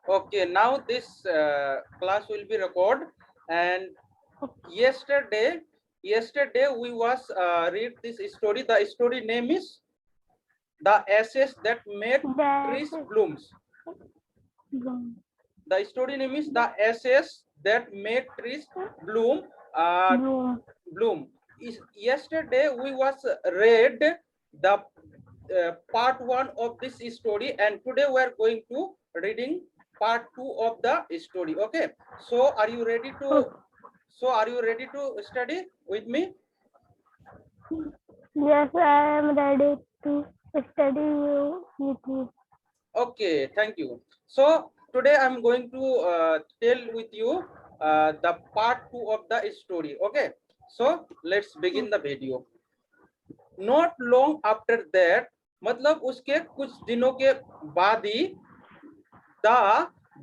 Okay, now this class will be recorded. And yesterday we was read this story. The story name is The Ashes That Made Trees Blooms. The story name is The Ashes That Made Trees Bloom. Bloom. Yesterday we was read the part 1 of this story, and today we are going to reading part 2 of the story. Okay, so are you ready to study with me? Yes, I am ready to study you with you. Okay, thank you. So today I'm going to tell with you the part 2 of the story. Okay, so let's begin the video. Not long after that, मतलब उसके कुछ दिनों के बाद ही the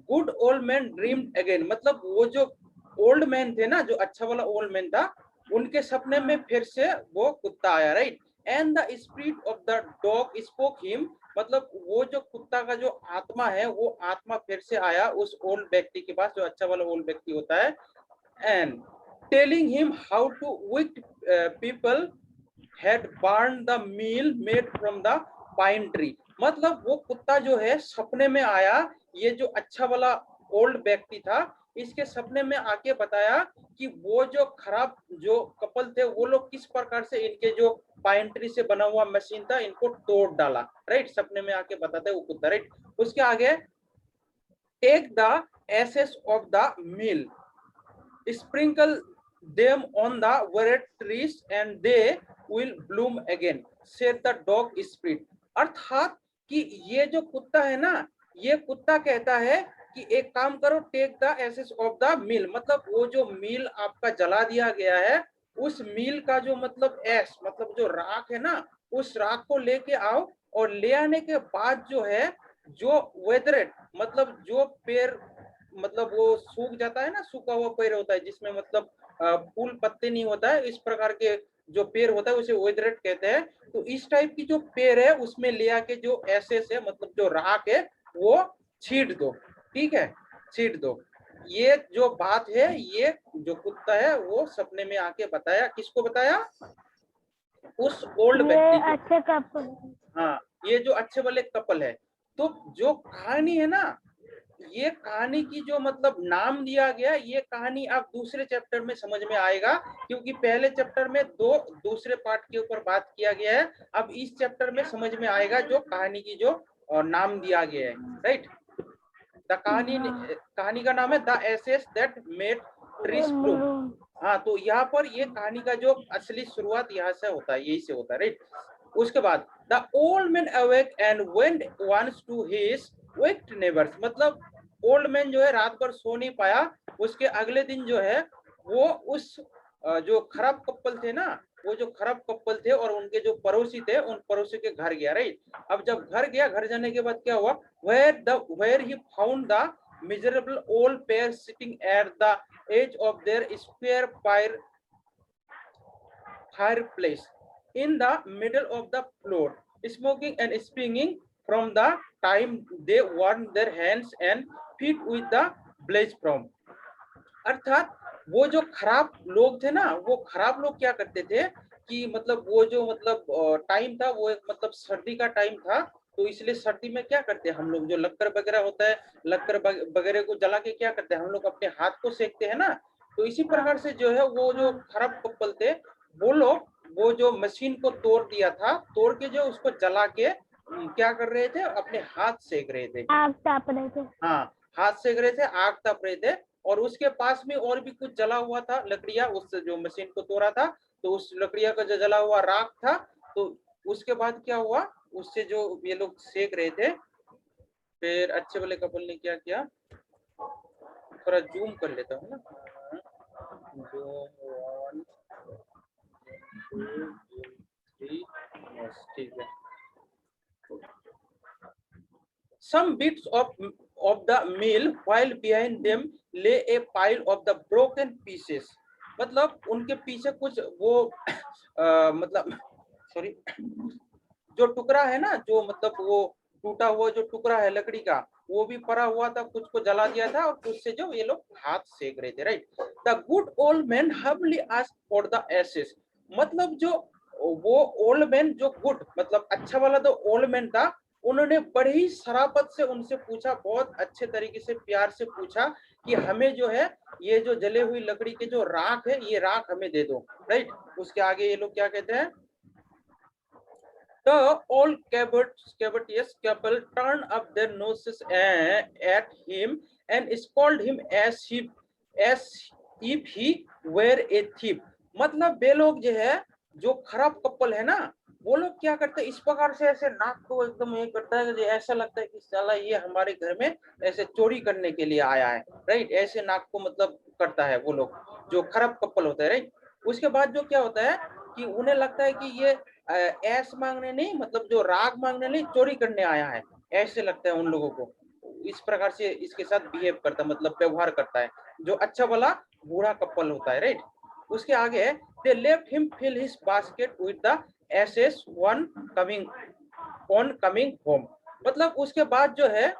good old man dreamed again, मतलब वो जो ओल्ड मैन थे ना, जो अच्छा वाला ओल्ड मैन था, उनके सपने में फिर से वो कुत्ता आया, right. And the spirit of the dog spoke him, मतलब वो जो कुत्ता का जो आत्मा है, वो आत्मा फिर से आया उस ओल्ड व्यक्ति के पास, जो अच्छा वाला ओल्ड व्यक्ति होता है। And telling him how to wicked people had burned the meal made from the pine tree, मतलब वो कुत्ता जो है सपने में आया, ये जो अच्छा वाला ओल्ड व्यक्ति था, इसके सपने में आके बताया कि वो जो खराब जो कपल थे, वो लोग किस प्रकार से इनके जो पाइन ट्री से बना हुआ मशीन था, इनको तोड़ डाला, राइट। सपने में आके बताता है वो कुत्ता, राइट। उसके आगे take the ashes of the meal, sprinkle them on the withered trees and they will bloom again, said the dog spirit। अर्थात कि ये जो कुत्ता है ना, ये कुत्ता कहता है कि एक काम करो, take the ashes of the mill, मतलब वो जो मिल आपका जला दिया गया है, उस मिल का जो मतलब एस, मतलब जो राख है ना, उस राख को लेके आओ, और ले आने के बाद जो है, जो वेदरेड, मतलब जो पेड़, मतलब वो सूख जाता है ना, सूखा हुआ पेड़ होता है जिसमें मतलब फूल पत्ते नहीं होता है, इस प्रकार के जो पेड़ होता है उसे वेदरेट कहते हैं। तो इस टाइप की जो पेड़ है, उसमें ले आके जो एसेस है, मतलब जो राख है, वो छीट दो, ठीक है, छीट दो। ये जो बात है, ये जो कुत्ता है वो सपने में आके बताया, किसको बताया? उस ओल्ड व्यक्ति ये को। अच्छे कपल। हाँ, ये जो अच्छे वाले कपल है। तो जो कहानी है ना, ये कहानी की जो मतलब नाम दिया गया, ये कहानी आप दूसरे चैप्टर में समझ में आएगा, क्योंकि पहले चैप्टर में दो दूसरे पार्ट के ऊपर बात किया गया है। अब इस चैप्टर में समझ में आएगा जो कहानी की जो नाम दिया गया है, राइट। द कहानी का नाम है the ashes that made trees bloom. हाँ, तो यहाँ पर ये कहानी का जो असली शुरुआत यहाँ से होता है, यही से होता है, राइट। उसके बाद the old man awake and went once to his wicked neighbours, मतलब ओल्ड मैन जो है रात भर सो नहीं पाया, उसके अगले दिन जो है वो उस जो खराब कपल थे ना, वो जो खराब कपल थे और उनके जो पड़ोसी थे, उन पड़ोसी के घर गया, राइट। अब जब घर गया, घर जाने के बाद क्या हुआ, where he found the miserable old pair sitting at the edge of their square fireplace in the middle of the floor, smoking and speaking from the time they warmed their hands and feet with the blaze from। अर्थात वो जो खराब लोग थे ना, वो खराब लोग क्या करते थे कि मतलब वो जो मतलब टाइम था, वो एक मतलब सर्दी का टाइम था, तो इसलिए सर्दी में क्या करते हैं हम लोग, जो लक्कर वगैरह होता है, लक्कर वगैरह को जला के क्या करते हैं हम लोग, अपने हाथ को सेकते हैं ना। तो इसी प्रकार से जो है वो जो खराब कपल थे, वो लोग वो जो मशीन को तोड़ दिया था, तोड़ के जो उसको जला के क्या कर रहे थे, अपने हाथ सेक रहे थे, आग ताप रहे थे। हाँ, हाथ सेक रहे थे, आग ताप रहे थे। और उसके पास में और भी कुछ जला हुआ था, लकड़ियां, उस जो मशीन को तोड़ा था, तो उस लकड़ियां का जो जला हुआ राख था। तो उसके बाद क्या हुआ, उससे जो ये लोग सेक रहे थे, फिर अच्छे वाले कपल ने क्या किया, थोड़ा जूम कर लेता हूँ ना, जो 1 2 3, बस ठीक है। Some bits of the meal, while behind them lay a pile of the broken pieces, मतलब उनके पीछे कुछ वो मतलब सॉरी, जो टुकड़ा है ना, जो मतलब वो टूटा हुआ जो टुकड़ा है लकड़ी का वो भी पड़ा हुआ था, कुछ को जला दिया था और उससे जो ये लोग हाथ सेक रहे थे, right. The good old man humbly asked for the ashes, मतलब जो वो ओल्ड मैन जो गुड मतलब अच्छा वाला तो ओल्ड मैन था, उन्होंने बड़ी ही शराफत से उनसे पूछा, बहुत अच्छे तरीके से प्यार से पूछा कि हमें जो है ये जो जले हुई लकड़ी के जो राख है ये राख हमें दे दो, राइट। उसके आगे ये लोग क्या कहते हैं, the old covetous couple turned up their noses at him and scolded him as if he were a thief। मतलब वे लोग जो है जो खराब कपल है ना, वो लोग क्या करते हैं इस प्रकार से ऐसे नाक को एकदम ये करता है कि ऐसा लगता है कि साला ये हमारे घर में ऐसे चोरी करने के लिए आया है, राइट। ऐसे नाक को मतलब करता है वो लोग जो खराब कपल होता है, राइट। उसके बाद जो क्या होता है कि उन्हें लगता है कि ये ऐश मांगने नहीं, मतलब जो राग मांगने नहीं, चोरी करने आया है, ऐसे लगता है उन लोगों को। इस प्रकार से इसके साथ बिहेव करता है, मतलब व्यवहार करता है जो अच्छा वाला बूढ़ा कपल होता है, राइट। उसके आगे they left him fill his basket with the ashes on coming home। मतलब उसके बाद जो है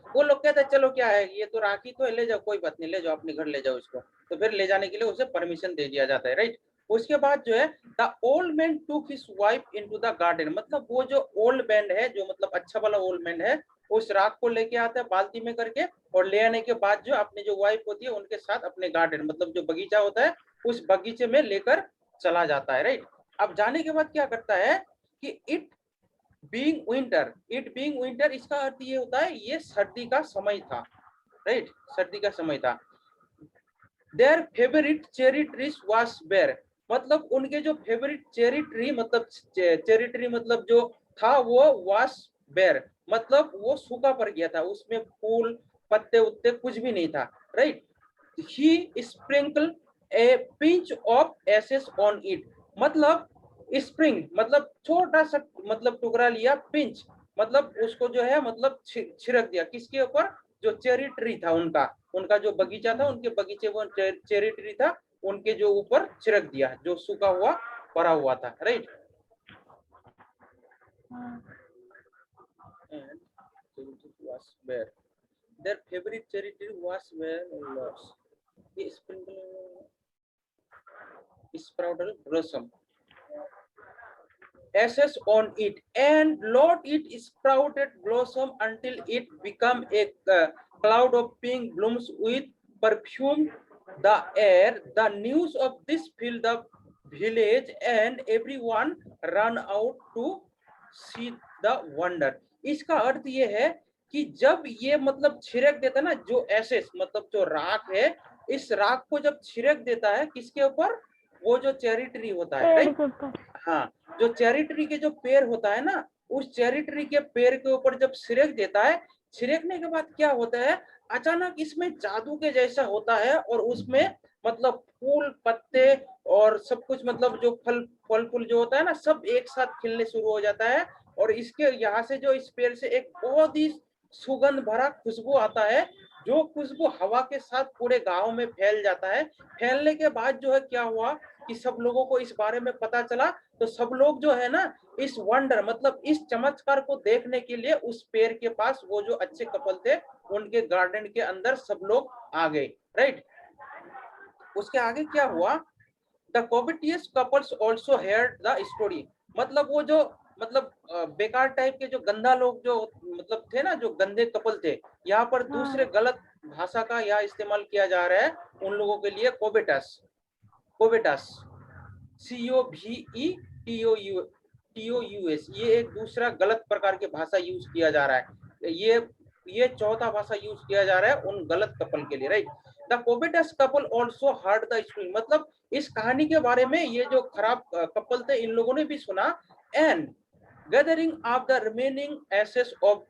वो लोग कहते हैं चलो क्या है ये तो राखी तो है, ले जाओ, कोई बात नहीं, ले जाओ अपने घर ले जाओ इसको। तो फिर ले जाने के लिए उसे परमिशन दे दिया जाता है, राइट। उसके बाद जो है द ओल्ड मैन टूक his wife into the garden, मतलब वो जो ओल्ड मैन है जो मतलब अच्छा वाला ओल्ड मैन है उस राख को लेके आता है बाल्टी में करके, और ले आने के बाद जो अपनी जो वाइफ होती है उनके साथ अपने गार्डन मतलब जो बगीचा होता है उस बगीचे में लेकर चला जाता है, राइट। अब जाने के बाद क्या करता है कि इट बीइंग विंटर, इसका अर्थ ये होता है ये सर्दी का समय था, राइट, सर्दी का समय था। Their favourite cherry trees was bare, मतलब उनके जो फेवरेट चेरी ट्री मतलब चेरी ट्री मतलब जो था वो वाज बेयर, मतलब वो सूखा पड़ गया था, उसमें फूल पत्ते उत्ते कुछ भी नहीं था, right. He sprinkle a pinch of ashes on it, मतलब स्प्रिंग मतलब छोटा सा मतलब टुकड़ा लिया, पिंच मतलब उसको जो है मतलब छिड़क दिया किसके ऊपर, जो चेरी ट्री था उनका, उनका जो बगीचा था उनके बगीचे वो चेरी ट्री था उनके जो ऊपर छिड़क दिया जो सूखा हुआ पड़ा हुआ था, right. Their favorite cherry tree was where lost. He sprinkled sprouted blossom ashes on it and lot it sprouted blossom until it became a cloud of pink blooms with perfume the air। The news of this filled the village and everyone ran out to see the wonder। इसका अर्थ ये है कि जब ये मतलब छिड़क देता ना जो एसेस मतलब जो राख है, इस राख को जब छिड़क देता है किसके ऊपर, वो जो चेरी ट्री होता है, राइट। हाँ, जो चेरी ट्री के जो पेड़ होता है ना उस चेरी ट्री के पेड़ के ऊपर जब छिड़क देता है, छिड़कने के बाद क्या होता है अचानक इसमें जादू के जैसा होता है और उसमें मतलब फूल पत्ते और सब कुछ मतलब जो फल फूल जो होता है ना सब एक साथ खिलने शुरू हो जाता है, और इसके यहाँ से जो इस पेड़ से एक बहुत ही सुगंध भरा खुशबू आता है, जो खुशबू हवा के साथ पूरे गांव में फैल जाता है। फैलने के बाद जो है क्या हुआ कि सब लोगों को इस बारे में पता चला, तो सब लोग जो है ना इस वंडर मतलब इस चमत्कार को देखने के लिए उस पेड़ के पास वो जो अच्छे कपल थे उनके गार्डन के अंदर सब लोग आ गए, राइट। उसके आगे क्या हुआ, the covetous couples also heard the story, मतलब वो जो मतलब बेकार टाइप के जो गंदा लोग जो मतलब थे ना जो गंदे कपल थे, यहाँ पर दूसरे गलत भाषा का यहाँ इस्तेमाल किया जा रहा है उन लोगों के लिए कोबेटस, कोबेटस COVETOUS, ये एक दूसरा गलत प्रकार के भाषा यूज किया जा रहा है, ये चौथा भाषा यूज किया जा रहा है उन गलत कपल के लिए, राइट। द कोबेटस couple also heard the story, मतलब इस कहानी के बारे में ये जो खराब कपल थे इन लोगों ने भी सुना। And gathering of the remaining ashes of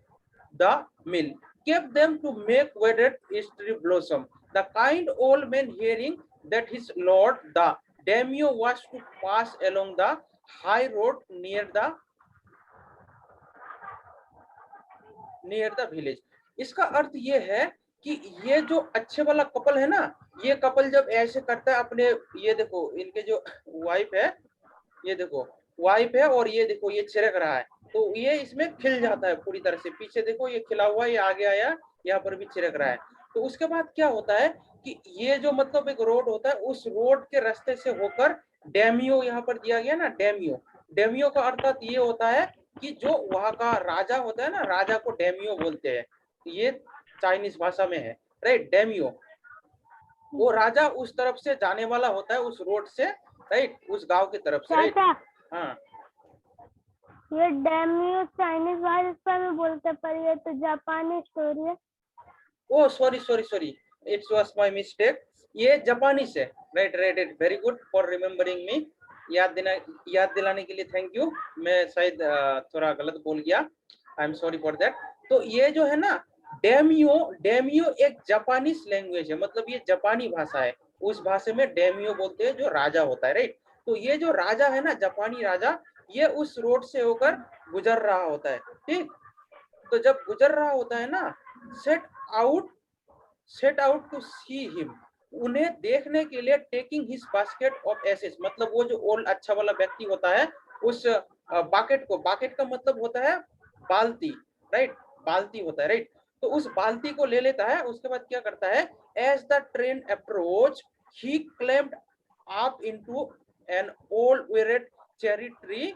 the mill kept them to make wedded tree blossom। The kind old man hearing that his lord the daimyo was to pass along the high road near the village। इसका अर्थ ये है कि ये जो अच्छे वाला couple है ना, ये कपल जब ऐसे करता है अपने, ये देखो इनके जो वाइफ है, ये देखो वाइफ है और ये देखो ये छिड़क रहा है, तो ये इसमें खिल जाता है पूरी तरह से। पीछे देखो ये खिला हुआ, ये आगे आया, यहाँ पर भी छिड़क रहा है। तो उसके बाद क्या होता है कि ये जो मतलब एक रोड होता है, उस रोड के रास्ते से होकर डेमियो यहाँ पर दिया गया ना, डेमियो। डेमियो का अर्थात ये होता है कि जो वहां का राजा होता है ना, राजा को डेमियो बोलते हैं। ये चाइनीज भाषा में है, राइट, डेमियो। वो राजा उस तरफ से जाने वाला होता है, उस रोड से, राइट, उस गांव की तरफ से, राइट। चाचा हाँ, ये डेमियो चाइनीज भाषा में बोलते हैं, पर ये तो जापानी स्टोरी है। Oh sorry sorry sorry, it's was my mistake. ये जापानी से, right right right, very good for remembering me. याद दिलाने के लिए थैंक यू। मैं शायद थोड़ा गलत बोल गया, I am sorry for that. तो ये जो है ना डेमियो, डेमियो एक जापानीज लैंग्वेज है, मतलब ये जापानी भाषा है। उस भाषा में डेमियो बोलते हैं जो राजा होता है, राइट। तो ये जो राजा है ना, जापानी राजा, ये उस रोड से होकर गुजर रहा होता है, ठीक। तो जब गुजर रहा होता है ना, set out set out to see him, उन्हें देखने के लिए, taking his basket of ashes, मतलब वो जो ओल्ड अच्छा वाला व्यक्ति होता है, उस बाकेट को, बाकेट का मतलब होता है बाल्टी, राइट, बाल्टी होता है, राइट। तो उस बाल्टी को ले लेता है। उसके बाद क्या करता है, as the train approach he climbed up into an old withered cherry tree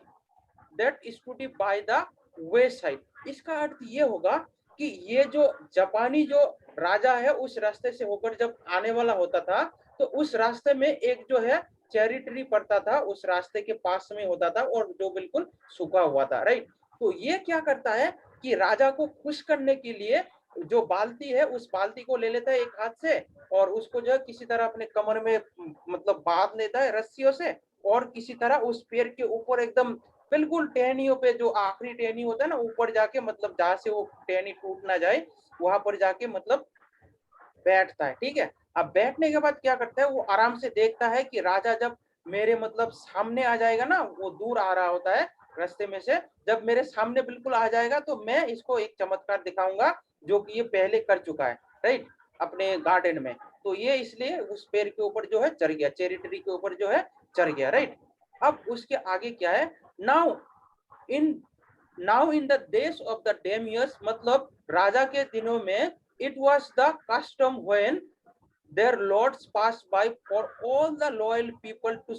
that stood by the way side. इसका अर्थ ये होगा कि ये जो जापानी जो राजा है, उस रास्ते से होकर जब आने वाला होता था, तो उस रास्ते में एक जो है चेरी ट्री पड़ता था, उस रास्ते के पास में होता था, और जो बिल्कुल सूखा हुआ था, राइट। तो ये क्या करता है कि राजा को खुश करने के लिए जो बाल्टी है, उस बाल्टी को ले लेता है एक हाथ से, और उसको जो है किसी तरह अपने कमर में मतलब बांध लेता है रस्सियों से, और किसी तरह उस पेड़ के ऊपर एकदम बिल्कुल टहनियों पे, जो आखिरी टहनी होता है ना, ऊपर जाके, मतलब जहां से वो टहनी टूट ना जाए, वहां पर जाके मतलब बैठता है, ठीक है। अब बैठने के बाद क्या करता है, वो आराम से देखता है कि राजा जब मेरे मतलब सामने आ जाएगा ना, वो दूर आ रहा होता है रास्ते में से, जब मेरे सामने बिल्कुल आ जाएगा तो मैं इसको एक चमत्कार दिखाऊंगा जो कि ये पहले कर चुका है, राइट, अपने गार्डन में। तो ये इसलिए उस पेड़ के ऊपर जो है चढ़ गया, चेरी ट्री के ऊपर जो है चढ़ गया, राइट। अब उसके आगे क्या है, now in now in the days of the daimyos, मतलब राजा के दिनों में, it was the custom when their lords passed by for all the loyal people to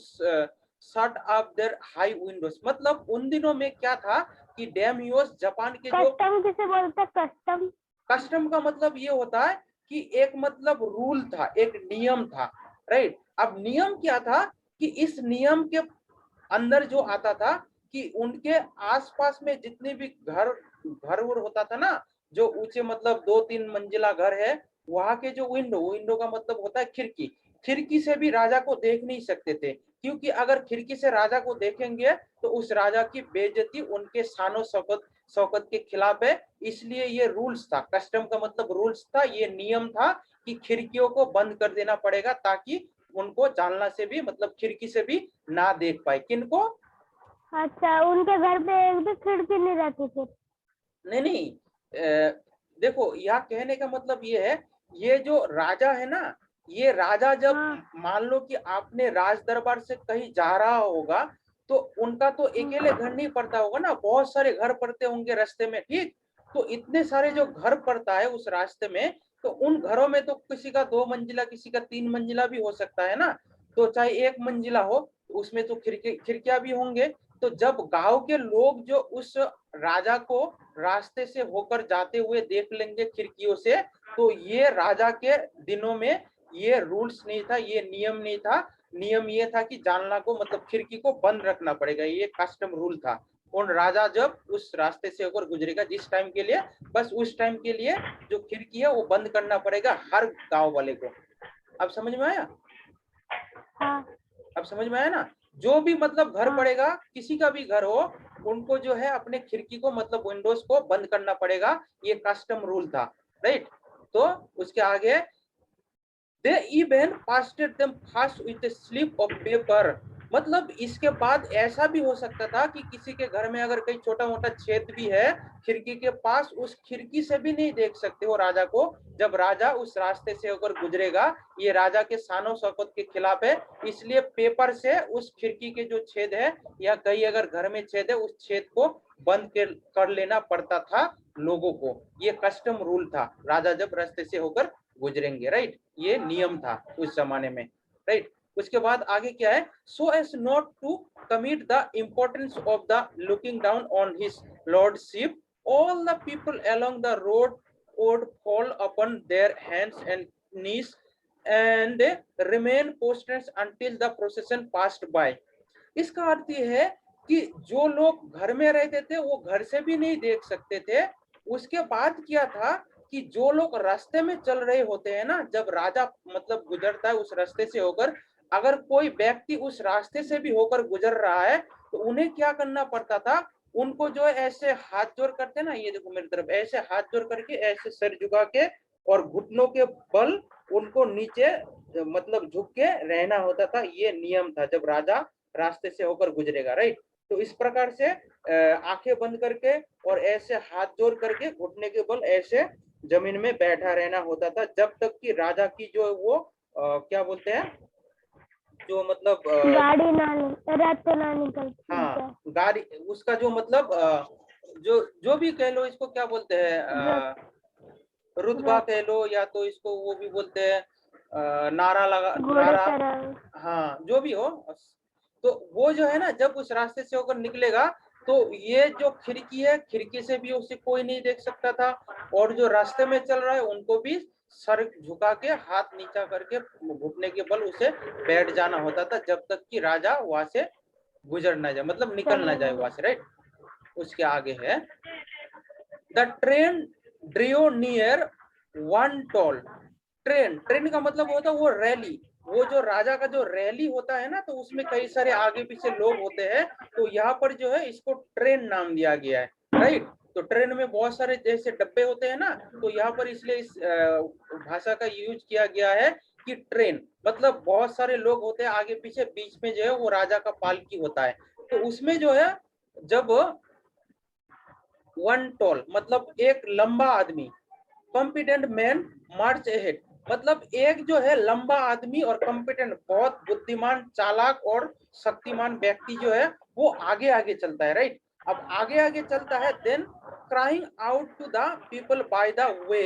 shut up their high windows। मतलब उन दिनों में क्या था कि डेमियोस, जापान के जो कस्टम किसे बोलते हैं? कस्टम कस्टम का मतलब ये होता है कि एक मतलब रूल था, एक नियम था, राइट। अब नियम क्या था कि इस नियम के अंदर जो आता था कि उनके आसपास में जितने भी घर घर होता था ना, जो ऊंचे मतलब 2-3 मंजिला घर है, वहां के जो विंडो, विंडो का मतलब होता है खिड़की, खिड़की से भी राजा को देख नहीं सकते थे, क्योंकि अगर खिड़की से राजा को देखेंगे तो उस राजा की बेइज्जती उनके शानो शौकत शौकत के खिलाफ है। इसलिए ये रूल्स था, कस्टम का मतलब रूल्स था, ये नियम था कि खिड़कियों को बंद कर देना पड़ेगा, ताकि उनको जानना से भी मतलब खिड़की से भी ना देख पाए। किनको? अच्छा, उनके घर पे एक भी खिड़की नहीं रहती थी? नहीं नहीं, देखो यहाँ कहने का मतलब ये है, ये जो राजा है ना, ये राजा जब मान लो कि आपने राज दरबार से कहीं जा रहा होगा, तो उनका तो अकेले घर नहीं पड़ता होगा ना, बहुत सारे घर पड़ते होंगे रास्ते में, ठीक। तो इतने सारे जो घर पड़ता है उस रास्ते में, तो उन घरों में तो किसी का 2 मंजिला, किसी का 3 मंजिला भी हो सकता है ना। तो चाहे 1 मंजिला हो, उसमें तो खिड़कियां भी होंगे। तो जब गांव के लोग जो उस राजा को रास्ते से होकर जाते हुए देख लेंगे खिड़कियों से, तो ये राजा के दिनों में ये रूल्स नहीं था, ये नियम नहीं था। नियम ये था कि जानला को मतलब खिड़की को बंद रखना पड़ेगा, ये कस्टम रूल था। और राजा जब उस रास्ते से होकर गुजरेगा जिस टाइम के लिए, बस उस टाइम के लिए जो खिड़की है वो बंद करना पड़ेगा हर गांव वाले को। अब समझ में आया? हाँ। अब समझ में आया ना? जो भी मतलब घर पड़ेगा, किसी का भी घर हो, उनको जो है अपने खिड़की को मतलब विंडोज को बंद करना पड़ेगा, ये कस्टम रूल था, राइट। तो उसके आगे, they even pasted them first with a slip of paper मतलब इसके बाद ऐसा भी हो सकता था कि किसी के घर में अगर कहीं छोटा मोटा छेद भी है खिड़की के पास, उस खिड़की से भी नहीं देख सकते हो राजा को, जब राजा उस रास्ते से होकर गुजरेगा। ये राजा के शानो शौकत के खिलाफ है, इसलिए पेपर से उस खिड़की के जो छेद है या कहीं अगर घर में छेद है उस छेद को बंद कर लेना पड़ता था लोगों को। ये कस्टम रूल था, राजा जब रास्ते से होकर गुजरेंगे, राइट, ये नियम था उस जमाने में, राइट। उसके बाद आगे क्या है, so as not to commit the importance of the looking down on his lordship, all the people along the road would fall upon their hands and knees and remain prostrate until the procession passed by। इसका अर्थ ये है कि जो लोग घर में रहते थे वो घर से भी नहीं देख सकते थे। उसके बाद क्या था कि जो लोग रास्ते में चल रहे होते हैं ना, जब राजा मतलब गुजरता है उस रास्ते से होकर, अगर कोई व्यक्ति उस रास्ते से भी होकर गुजर रहा है तो उन्हें क्या करना पड़ता था, उनको जो है ऐसे हाथ जोड़ करते ना, ये देखो मेरी तरफ, ऐसे हाथ जोड़ करके ऐसे सर झुका के और घुटनों के बल उनको नीचे मतलब झुक के रहना होता था। ये नियम था जब राजा रास्ते से होकर गुजरेगा, राइट। तो इस प्रकार से आंखें बंद करके और ऐसे हाथ जोड़ करके घुटने के बल ऐसे जमीन में बैठा रहना होता था, जब तक कि राजा की जो वो क्या बोलते हैं, जो मतलब गाड़ी ना रथ ना निकलती। हाँ गाड़ी, उसका जो मतलब जो जो भी कह लो, इसको क्या बोलते हैं, रुतबा कह लो, या तो इसको वो भी बोलते हैं नारा लगा, नारा, हाँ जो भी हो। तो वो जो है ना, जब उस रास्ते से होकर निकलेगा तो ये जो खिड़की है, खिड़की से भी उसे कोई नहीं देख सकता था, और जो रास्ते में चल रहा है उनको भी सर झुका के हाथ नीचा करके घुटने के बल उसे बैठ जाना होता था, जब तक कि राजा वहां से गुजर ना जाए, मतलब निकल ना जाए वहां से, राइट। उसके आगे है, the train drew near one toll. Train, train का मतलब होता है वो रैली, वो जो राजा का जो रैली होता है ना, तो उसमें कई सारे आगे पीछे लोग होते हैं, तो यहाँ पर जो है इसको ट्रेन नाम दिया गया है, राइट। तो ट्रेन में बहुत सारे जैसे डब्बे होते हैं ना, तो यहाँ पर इसलिए इस भाषा का यूज किया गया है कि ट्रेन मतलब बहुत सारे लोग होते हैं आगे पीछे, बीच में जो है वो राजा का पालकी होता है। तो उसमें जो है जब वन टॉल मतलब एक लंबा आदमी, कॉम्पिटेंट मैन मार्च अहेड, मतलब एक जो है लंबा आदमी और कॉम्पिटेंट बहुत बुद्धिमान चालाक और शक्तिमान व्यक्ति जो है वो आगे आगे चलता है, राइट। अब आगे आगे चलता है, then crying out to the people by the way,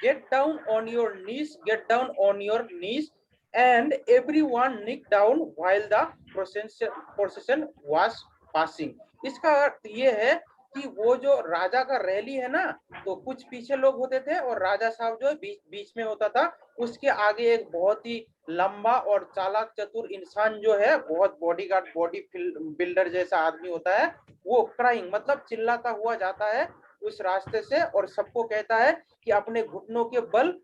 get down on your knees, get down on your knees, and everyone nick down while the procession was passing. इसका अर्थ ये है कि वो जो राजा का रैली है ना, तो कुछ पीछे लोग होते थे और राजा साहब जो है बीच बीच में होता था। उसके आगे एक बहुत ही लंबा और चालाक चतुर इंसान जो है, बहुत बॉडीगार्ड बॉडी बिल्डर जैसा आदमी होता है, वो क्राइंग मतलब चिल्लाता हुआ जाता है उस रास्ते से और सबको कहता है कि अपने घुटनों के बल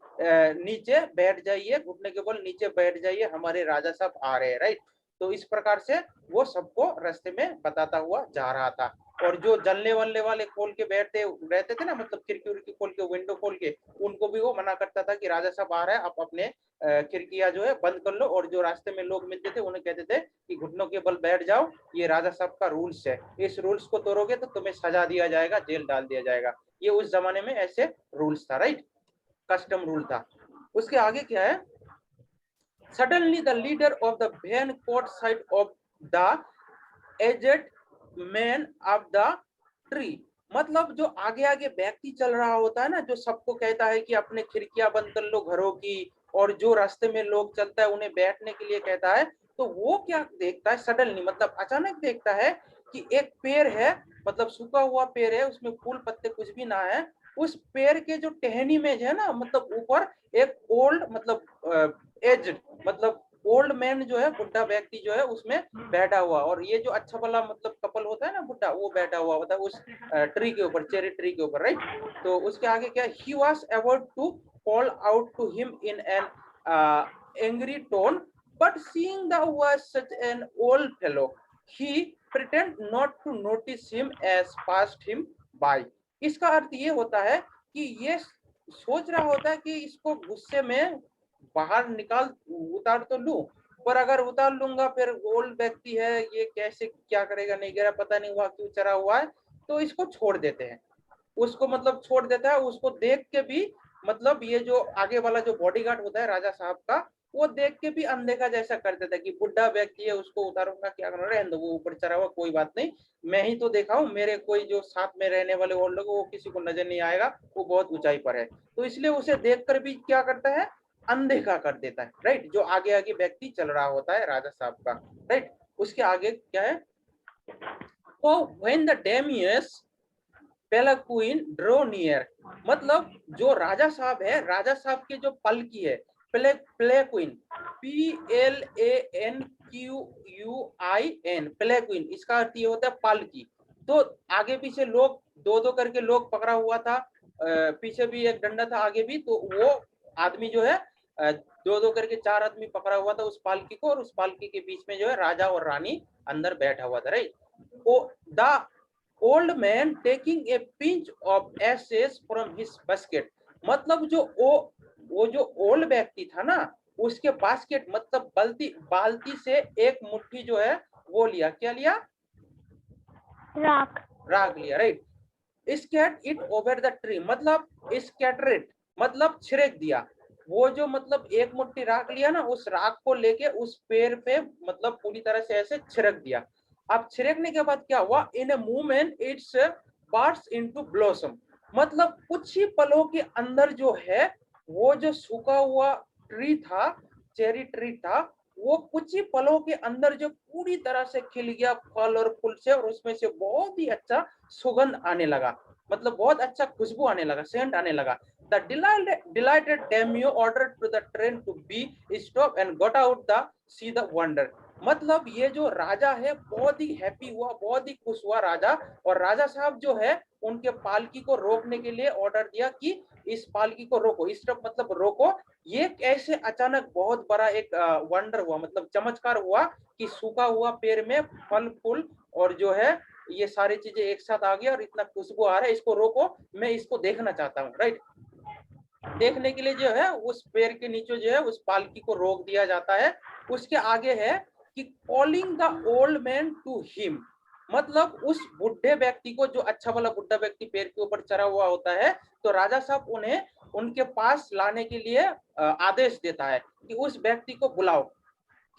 नीचे बैठ जाइए, घुटने के बल नीचे बैठ जाइए, हमारे राजा साहब आ रहे हैं, राइट। तो इस प्रकार से वो सबको रास्ते में बताता हुआ जा रहा था। और जो जलने वलने वाले खोल के बैठते रहते थे ना, मतलब खिड़की उड़की खोल के विंडो खोल के, उनको भी वो मना करता था कि राजा साहब आ रहा है, आप अपने खिड़कियां जो है बंद कर लो। और जो रास्ते में लोग मिलते थे उन्हें कहते थे कि घुटनों के बल बैठ जाओ, ये राजा साहब का रूल्स है, इस रूल्स को तोड़ोगे तो तुम्हें सजा दिया जाएगा, जेल डाल दिया जाएगा। ये उस जमाने में ऐसे रूल्स था, राइट, कस्टम रूल था। उसके आगे क्या है, suddenly the leader of the van caught sight of the aged man of the tree, मतलब जो आगे आगे व्यक्ति चल रहा होता है ना, जो सबको कहता है कि अपने खिड़कियां बंद कर लो घरों की, और जो रास्ते में लोग चलता है उन्हें बैठने के लिए कहता है, तो वो क्या देखता है, सडनली मतलब अचानक देखता है कि एक पेड़ है, मतलब सूखा हुआ पेड़ है, उसमें फूल पत्ते कुछ भी ना है, उस पेड़ के जो टहनी में है ना, मतलब ऊपर एक ओल्ड मतलब एज मतलब ओल्ड मैन जो है, बुढ़ा व्यक्ति जो है उसमें बैठा हुआ, और ये जो अच्छा वाला मतलब कपल होता है ना बुढ़ा, वो बैठा हुआ होता है उस ट्री के ऊपर, चेरी ट्री के ऊपर, राइट। तो उसके आगे क्या, he was about to call out to him in an angry tone, but seeing the was such an old fellow, he pretend not to notice him as passed him by. इसका अर्थ ये होता है कि ये सोच रहा होता है कि इसको गुस्से में बाहर निकाल उतार तो लूं, पर अगर उतार लूंगा फिर ओल्ड व्यक्ति है, ये कैसे क्या करेगा नहीं करेगा, पता नहीं वहां क्यों चढ़ा हुआ है, तो इसको छोड़ देते हैं। उसको मतलब छोड़ देता है। उसको देख के भी मतलब ये जो आगे वाला जो बॉडीगार्ड होता है राजा साहब का, वो देख के भी अनदेखा जैसा कर देता है कि बुढ़ा व्यक्ति है, उसको उतारूंगा क्या करना, रहने दो, वो ऊपर चढ़ा हुआ, कोई बात नहीं, मैं ही तो देखा हूँ, मेरे कोई जो साथ में रहने वाले और लोग वो किसी को नजर नहीं आएगा, वो बहुत ऊंचाई पर है। तो इसलिए उसे देखकर भी क्या करता है, अनदेखा कर देता है, राइट। जो आगे आगे व्यक्ति चल रहा होता है राजा साहब का, राइट। उसके आगे क्या है, तो व्हेन द डेमियस पेलाक्विन ड्रो नियर, मतलब जो राजा साहब है, राजा साहब के जो पलकी है, पेलाक्विन, PLANQUIN, पेलाक्विन, इसका अर्थ ये होता है पालकी। तो आगे पीछे लोग दो दो करके लोग पकड़ा हुआ था, पीछे भी एक डंडा था, आगे भी, तो वो आदमी जो है दो दो करके 4 आदमी पकड़ा हुआ था उस पालकी को, और उस पालकी के बीच में जो है राजा और रानी अंदर बैठा हुआ था, right. The old man taking a pinch of ashes from his basket, मतलब जो वो जो ओल्ड व्यक्ति था ना, उसके बास्केट मतलब बाल्टी से एक मुट्ठी जो है वो लिया, क्या लिया, राख लिया, right. Scat it over the tree, मतलब स्कैटरेट मतलब छिड़क दिया। वो जो मतलब एक मुट्ठी राख लिया ना, उस राख को लेके उस पेड़ पे मतलब पूरी तरह से ऐसे छिड़क दिया। अब छिड़कने के बाद क्या हुआ, in a movement it's burst into blossom, मतलब कुछ ही पलों के अंदर जो है वो जो सूखा हुआ ट्री था, चेरी ट्री था, वो कुछ ही पलों के अंदर जो पूरी तरह से खिल गया फल और फूल से, और उसमें से बहुत ही अच्छा सुगंध आने लगा, मतलब बहुत अच्छा खुशबू आने लगा, सेंट आने लगा। The delighted daimyo ordered to the train to be stopped and got out the see the wonder, मतलब ये जो राजा है बहुत ही हैप्पी हुआ, बहुत ही खुश हुआ राजा, और राजा साहब जो है उनके पालकी को रोकने के लिए ऑर्डर दिया कि इस पालकी को रोको, स्टॉप मतलब रोको। ये ऐसे अचानक बहुत बड़ा एक वंडर हुआ, मतलब चमत्कार हुआ कि सूखा हुआ पेड़ में फल फूल और जो है ये सारी चीजें एक साथ आ गया और इतना खुशबू आ रहा है, इसको रोको, मैं इसको देखना चाहता हूँ, राइट। देखने के लिए जो है उस पेड़ के नीचे जो है उस पालकी को रोक दिया जाता है। उसके आगे है कि calling the old man to him, मतलब उस बुढ़े व्यक्ति को, जो अच्छा वाला बुढ़ा व्यक्ति पेड़ के ऊपर चढ़ा हुआ होता है, तो राजा साहब उन्हें उनके पास लाने के लिए आदेश देता है कि उस व्यक्ति को बुलाओ।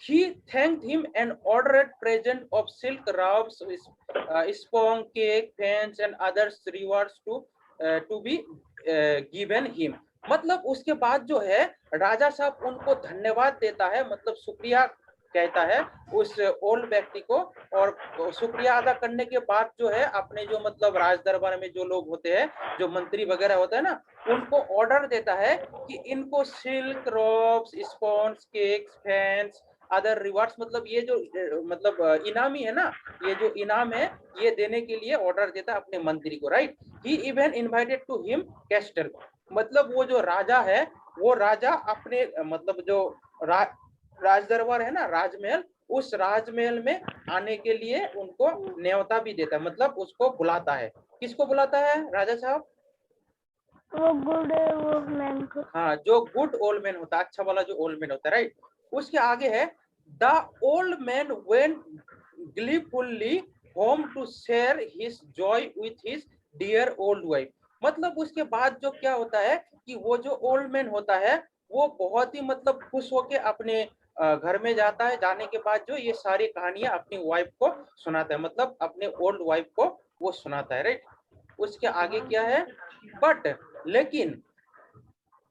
He thanked him and ordered present of silk robes, spoon, cake, fans and other rewards to be given him, मतलब उसके बाद जो है राजा साहब उनको धन्यवाद देता है, मतलब शुक्रिया कहता है उस ओल्ड व्यक्ति को, और शुक्रिया अदा करने के बाद जो है अपने जो मतलब राज दरबार में जो लोग होते हैं, जो मंत्री वगैरह होता है ना, उनको ऑर्डर देता है कि इनको silk ropes, spawns, cakes, fans, other rewards, मतलब ये जो मतलब इनामी है ना, ये जो इनाम है ये देने के लिए ऑर्डर देता है अपने मंत्री को, right. He even invited to him castle, मतलब वो जो राजा है, वो राजा अपने मतलब जो राज दरबार है ना, राजमहल, उस राजमहल में आने के लिए उनको न्योता भी देता है, मतलब उसको बुलाता है। किसको बुलाता है राजा साहब, वो गुड ओल्ड मैन को। हाँ, जो गुड ओल्ड मैन होता है, अच्छा वाला जो ओल्ड मैन होता है, राइट। उसके आगे है the old man went gleefully home to share his joy with his dear old wife, मतलब उसके बाद जो क्या होता है कि वो जो ओल्ड मैन होता है वो बहुत ही मतलब खुश होके अपने घर में जाता है, जाने के बाद जो ये सारी कहानियां अपनी वाइफ को सुनाता है, मतलब अपने ओल्ड वाइफ को वो सुनाता है, राइट। उसके आगे क्या है, बट लेकिन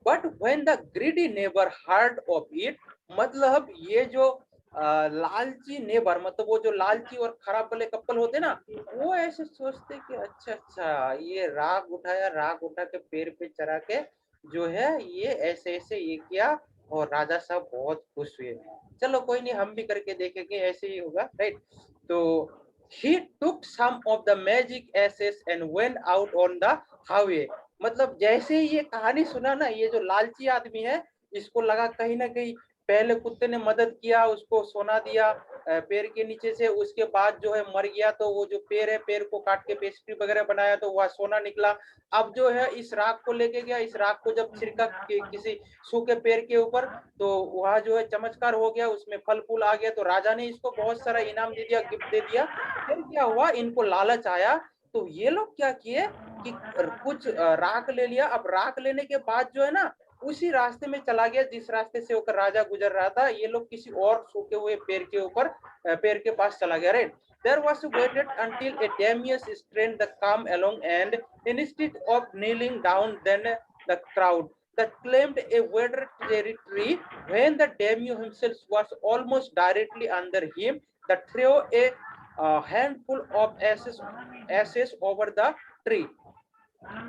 but when the greedy neighbour heard of it, मतलब ये जो लालची नेबर, मतलब वो जो लालची और खराब वाले कपल होते ना, वो ऐसे सोचते कि अच्छा अच्छा ये राग उठाया, राग उठा के पेड़ पे चढ़ा के जो है ये ऐसे ऐसे ये किया, और राजा साहब बहुत खुश हुए, चलो कोई नहीं हम भी करके देखेंगे, ऐसे ही होगा, राइट। तो he took some of the magic asses and went out on the highway, मतलब जैसे ही ये कहानी सुना ना, ये जो लालची आदमी है, इसको लगा कहीं ना कहीं पहले कुत्ते ने मदद किया, उसको सोना दिया, पेड़ के नीचे से, उसके बाद जो है मर गया, तो वो जो पेड़ है, पेड़ को काट के पेस्ट्री वगैरह बनाया तो वह सोना निकला। अब जो है इस राख को लेके गया, इस राख को जब छिड़का किसी सूखे पेड़ के ऊपर, तो वह जो है चमत्कार हो गया, उसमें फल फूल आ गया, तो राजा ने इसको बहुत सारा इनाम दे दिया, गिफ्ट दे दिया। फिर क्या हुआ, इनको लालच आया, तो ये लोग क्या किए कि कुछ राख ले लिया। अब राख लेने के बाद जो है ना, उसी रास्ते में चला गया जिस रास्ते से होकर राजा गुजर रहा था। ये लोग किसी और सूखे हुए पेड़ के ऊपर, पेड़ के पास चला गया, right. There was waited until a Damius strained the calm along, and instead of kneeling down, then the crowd that claimed a wider territory, when the Daimyo himself was almost directly under him, that threw a handful of ashes over the tree.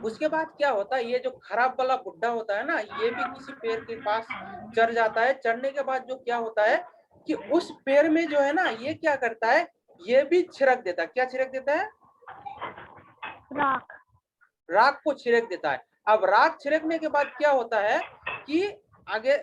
उसके बाद क्या होता है, ये जो खराब वाला बुड्ढा होता है ना, ये भी किसी पेड़ के पास चढ़ जाता है। चढ़ने के बाद जो क्या होता है कि उस पेड़ में जो है ना, ये क्या करता है, ये भी छिड़क देता है। क्या छिड़क देता है? राख। राख को छिड़क देता है। अब राख छिड़कने के बाद क्या होता है कि आगे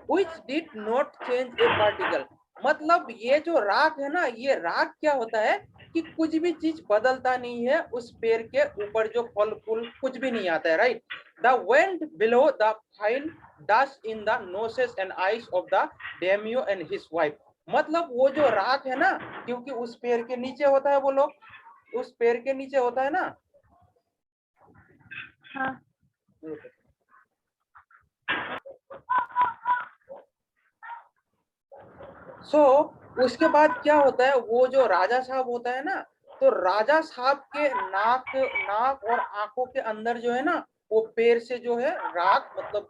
which did not change a particle, मतलब ये जो राख है ना, ये राख क्या होता है कि कुछ भी चीज बदलता नहीं है, उस पेड़ के ऊपर जो फल फूल कुछ भी नहीं आता है, right. The wind below the fine dust in the noses and eyes of the daimyo and his wife, मतलब वो जो राख है ना, क्योंकि उस पेड़ के नीचे होता है, वो लोग उस पेड़ के नीचे होता है ना। हाँ। उसके बाद क्या होता है, वो जो राजा साहब होता है ना, तो राजा साहब के नाक और आंखों के अंदर जो है ना, वो पेड़ से जो है राख, मतलब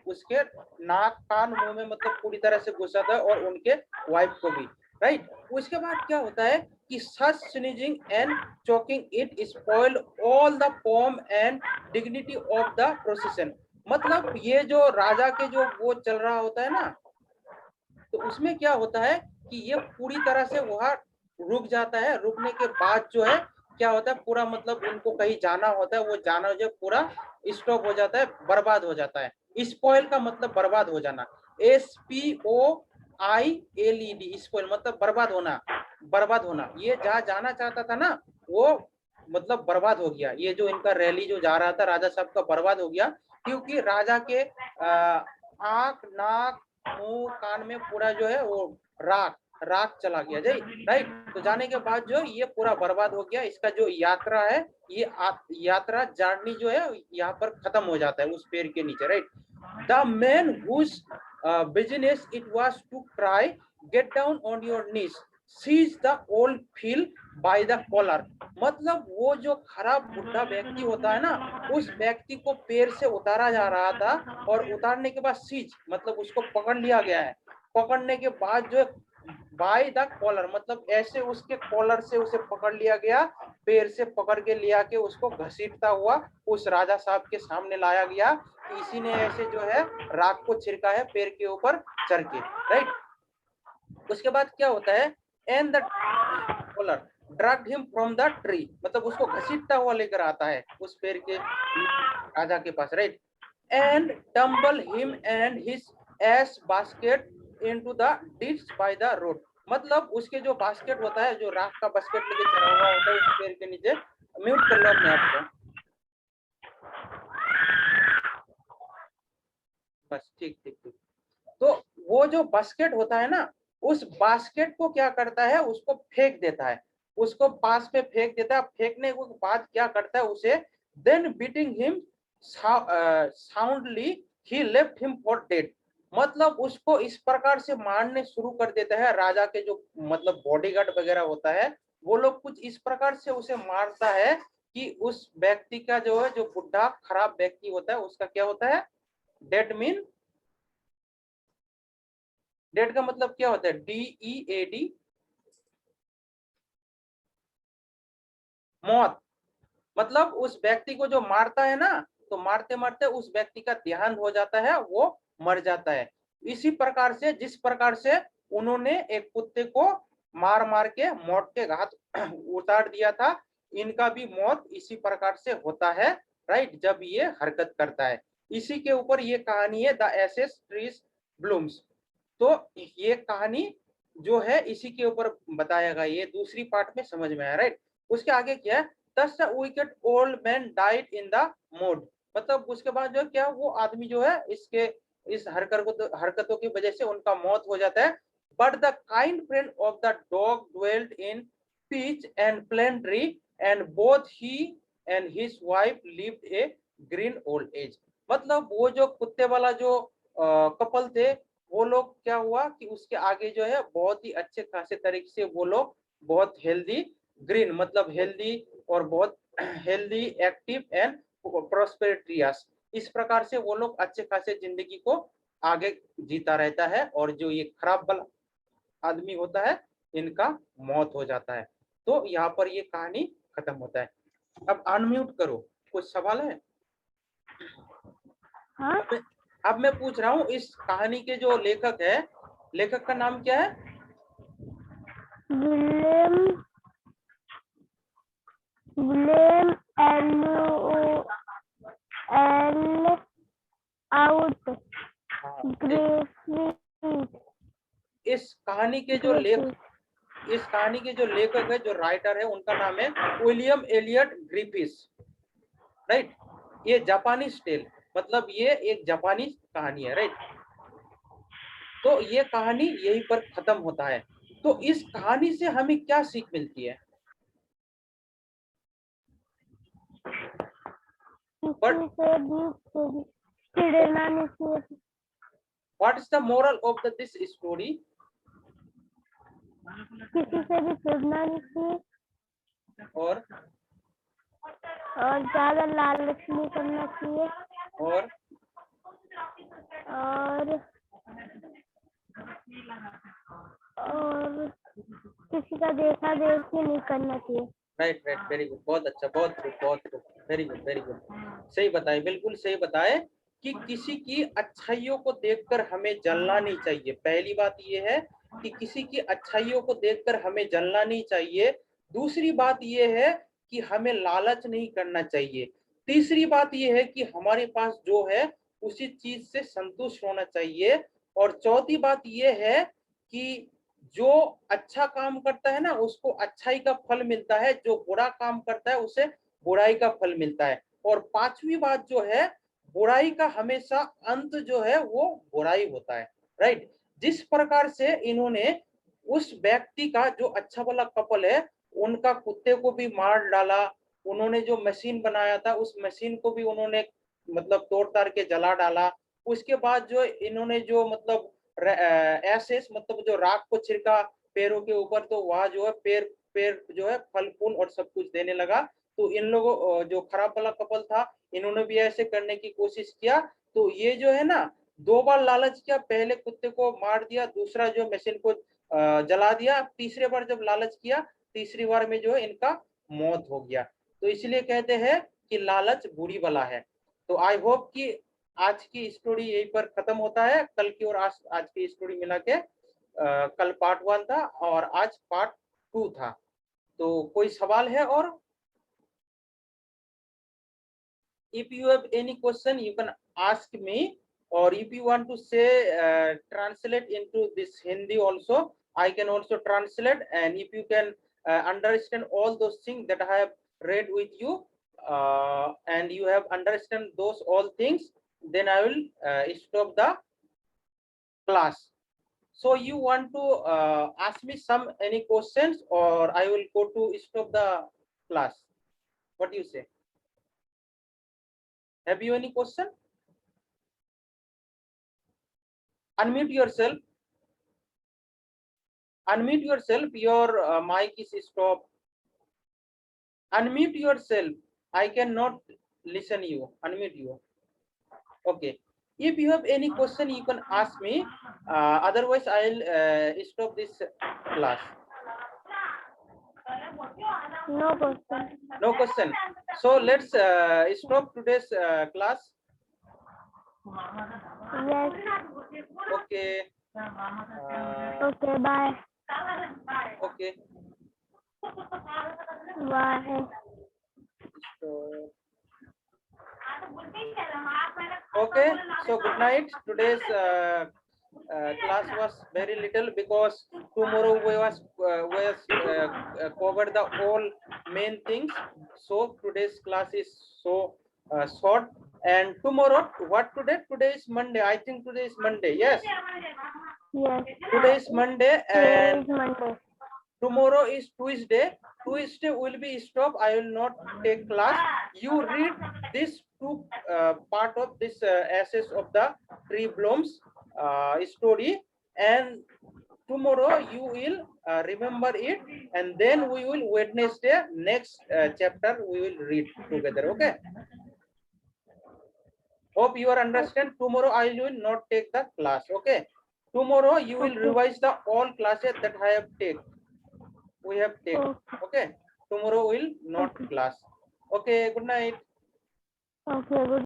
उसके नाक कान मुंह में मतलब पूरी तरह से घुस जाता है, और उनके वाइफ को भी, राइट। उसके बाद क्या होता है कि such sneezing and choking it spoil all the form and dignity of the procession, मतलब ये जो राजा के जो वो चल रहा होता है ना, तो उसमें क्या होता है कि ये पूरी तरह से वहां रुक जाता है। रुकने के बाद जो है क्या होता है, पूरा मतलब इनको कहीं जाना होता है, वो जाना जो पूरा स्टॉप हो जाता है, बर्बाद हो जाता है। स्पॉइल का मतलब बर्बाद हो जाना, SPOILED, स्पॉइल मतलब बर्बाद होना, बर्बाद होना। ये जहाँ जाना चाहता था ना, वो मतलब बर्बाद हो गया। ये जो इनका रैली जो जा रहा था राजा साहब का, बर्बाद हो गया, क्योंकि राजा के आंख नाक मुंह कान में पूरा जो है वो राख चला गया जी, राइट। तो जाने के बाद जो ये पूरा बर्बाद हो गया। इसका जो यात्रा है, ये यात्रा जर्नी जो है यहाँ पर खत्म हो जाता है उस पेड़ के नीचे, right. The man whose business it was to cry get down on your knees seize the old feel by the collar, मतलब वो जो खराब बुढ़ा व्यक्ति होता है ना, उस व्यक्ति को पेड़ से उतारा जा रहा था, और उतारने के बाद सीज मतलब उसको पकड़ लिया गया है। पकड़ने के बाद जो बाय द कॉलर, मतलब ऐसे उसके कॉलर से उसे पकड़ लिया गया, पेड़ से पकड़ के लिया के उसको घसीटता हुआ उस राजा साहब के सामने लाया गया। इसी ने ऐसे जो है राख को छिड़का है पेड़ के ऊपर चढ़ के, राइट। उसके बाद क्या होता है, and the collar dragged him from the tree, मतलब उसको घसीटता हुआ लेकर आता है उस पेड़ के राजा के पास, right. And tumble him and his ass basket into the ditch by the road, मतलब उसके जो बास्केट होता है, जो राख का बास्केट लेके चढ़ा हुआ होता है उस पेड़ के नीचे। म्यूट कर लो अपने आप को, बस ठीक ठीक ठीक। तो वो जो बास्केट होता है ना, उस बास्केट को क्या करता है, उसको फेंक देता है, उसको पास में फेंक देता है। फेंकने के बाद क्या करता है उसे, then beating him soundly he left him for dead, मतलब उसको इस प्रकार से मारने शुरू कर देता है। राजा के जो मतलब बॉडीगार्ड वगैरह होता है, वो लोग कुछ इस प्रकार से उसे मारता है कि उस व्यक्ति का जो है, जो बुढ़ा खराब व्यक्ति होता है, उसका क्या होता है, डेड मीन, डेड का मतलब क्या होता है, DEAD, मौत। मतलब उस व्यक्ति को जो मारता है ना, तो मारते मारते उस व्यक्ति का देहांत हो जाता है, वो मर जाता है। इसी प्रकार से, जिस प्रकार से उन्होंने एक कुत्ते को मार मार के मौत के घाट उतार दिया था, इनका भी मौत इसी प्रकार से होता है, राइट, जब ये हरकत करता है। इसी के ऊपर ये कहानी है, द एसेस ट्रीज ब्लूम्स। तो ये कहानी जो है इसी के ऊपर बताया गया, ये दूसरी पार्ट में समझ में आया, राइट। उसके आगे क्या है, thus the wicked old man died in the mud, मतलब उसके बाद जो है क्या, वो आदमी जो है इसके इस हरकतों की वजह से उनका मौत हो जाता है। But the kind friend of the dog dwelled in peace and plenty, and both he and his wife lived a green old age, मतलब वो जो कुत्ते वाला जो कपल थे, वो लोग क्या हुआ कि उसके आगे जो है बहुत ही अच्छे खासे तरीके से वो लोग बहुत हेल्दी, ग्रीन मतलब हेल्दी और बहुत हेल्दी, एक्टिव एंड प्रोस्पेरिटियस, इस प्रकार से वो लोग अच्छे खासे जिंदगी को आगे जीता रहता है, और जो ये खराब वाला आदमी होता है इनका मौत हो जाता है। तो यहाँ पर ये कहानी खत्म होता है। अब अनम्यूट करो, कुछ सवाल है? हाँ, अब मैं पूछ रहा हूँ, इस कहानी के जो लेखक है, लेखक का नाम क्या है? विलियम विलियम एल आउट हाँ, ग्रिफिथ। इस कहानी के जो इस कहानी के जो लेखक है, जो राइटर है, उनका नाम है विलियम एलियट ग्रिफिथ, राइट। ये जापानीज टेल, मतलब ये एक जापानी कहानी है, राइट। तो ये कहानी यहीं पर खत्म होता है। तो इस कहानी से हमें क्या सीख मिलती है? किसी से भी चिढ़ना नहीं चाहिए। What is the moral of this story? किसी से भी चिढ़ना नहीं चाहिए और ज्यादा लालच नहीं करना चाहिए, और और किसी का देखा देखी नहीं करना चाहिए। राइट राइट, वेरी गुड, बहुत अच्छा, बहुत गुड, बहुत good, very good, very good, सही बताए, बिल्कुल सही बताए कि किसी की अच्छाइयों को देखकर हमें जलना नहीं चाहिए। पहली बात ये है कि किसी की अच्छाइयों को देखकर हमें जलना नहीं चाहिए। दूसरी बात ये है कि हमें लालच नहीं करना चाहिए। तीसरी बात ये है कि हमारे पास जो है उसी चीज से संतुष्ट होना चाहिए। और चौथी बात ये है कि जो अच्छा काम करता है ना, उसको अच्छाई का फल मिलता है, जो बुरा काम करता है उसे बुराई का फल मिलता है। और पांचवी बात जो है, बुराई का हमेशा अंत जो है वो बुराई होता है, राइट। जिस प्रकार से इन्होंने उस व्यक्ति का, जो अच्छा वाला कपल है, उनका कुत्ते को भी मार डाला, उन्होंने जो मशीन बनाया था उस मशीन को भी उन्होंने मतलब तोड़ ताड़ के जला डाला। उसके बाद जो इन्होंने जो मतलब एसेस मतलब जो राख को छिड़का पैरों के ऊपर, तो वहां जो है पैर पैर जो है फल फूल और सब कुछ देने लगा। तो इन लोगों जो खराब वाला कपल था, इन्होंने भी ऐसे करने की कोशिश किया। तो ये जो है ना, दो बार लालच किया, पहले कुत्ते को मार दिया, दूसरा जो मशीन को जला दिया, तीसरे बार जब लालच किया, तीसरी बार में जो है इनका मौत हो गया। तो इसलिए कहते हैं कि लालच बुरी बला है। तो आई होप कि आज की स्टोरी यहीं पर खत्म होता है। कल की और आज की स्टोरी मिला के कल पार्ट 1 था और आज पार्ट 2 था। तो कोई सवाल है? और if you have any question you can ask me, or if you want to say translate into this Hindi also, I can also translate. And if you can understand all those things that I have read with you, and you have understand those all things, then I will stop the class. So you want to ask me some any questions, or I will go to stop the class? What do you say? Have you any question? Unmute yourself. Unmute yourself. Your mic is stopped. Unmute yourself. I cannot listen you. Unmute you. Okay. If you have any question, you can ask me. Otherwise, I'll stop this class. No question. No question. So let's stop today's class. Yes. Okay. Okay, bye. Okay. Bye. So, okay. So good night. Today's class was very little because tomorrow we covered the all main things. So today's class is so short. And tomorrow, what today? Today is Monday. I think today is Monday. Yes, Yes. today is Monday, Today and is Monday. tomorrow is Tuesday. Tuesday will be stop. I will not take class. You read this two part of this essays of the Tree Blooms story, and tomorrow you will remember it, and then we will Wednesday next chapter we will read together. Okay. Hope you are understand. Tomorrow I will not take the class. Okay. Tomorrow you will Okay. revise the all classes that I have take. We have taken. Okay. Tomorrow will not Okay. class. Okay. Good night. Okay, good.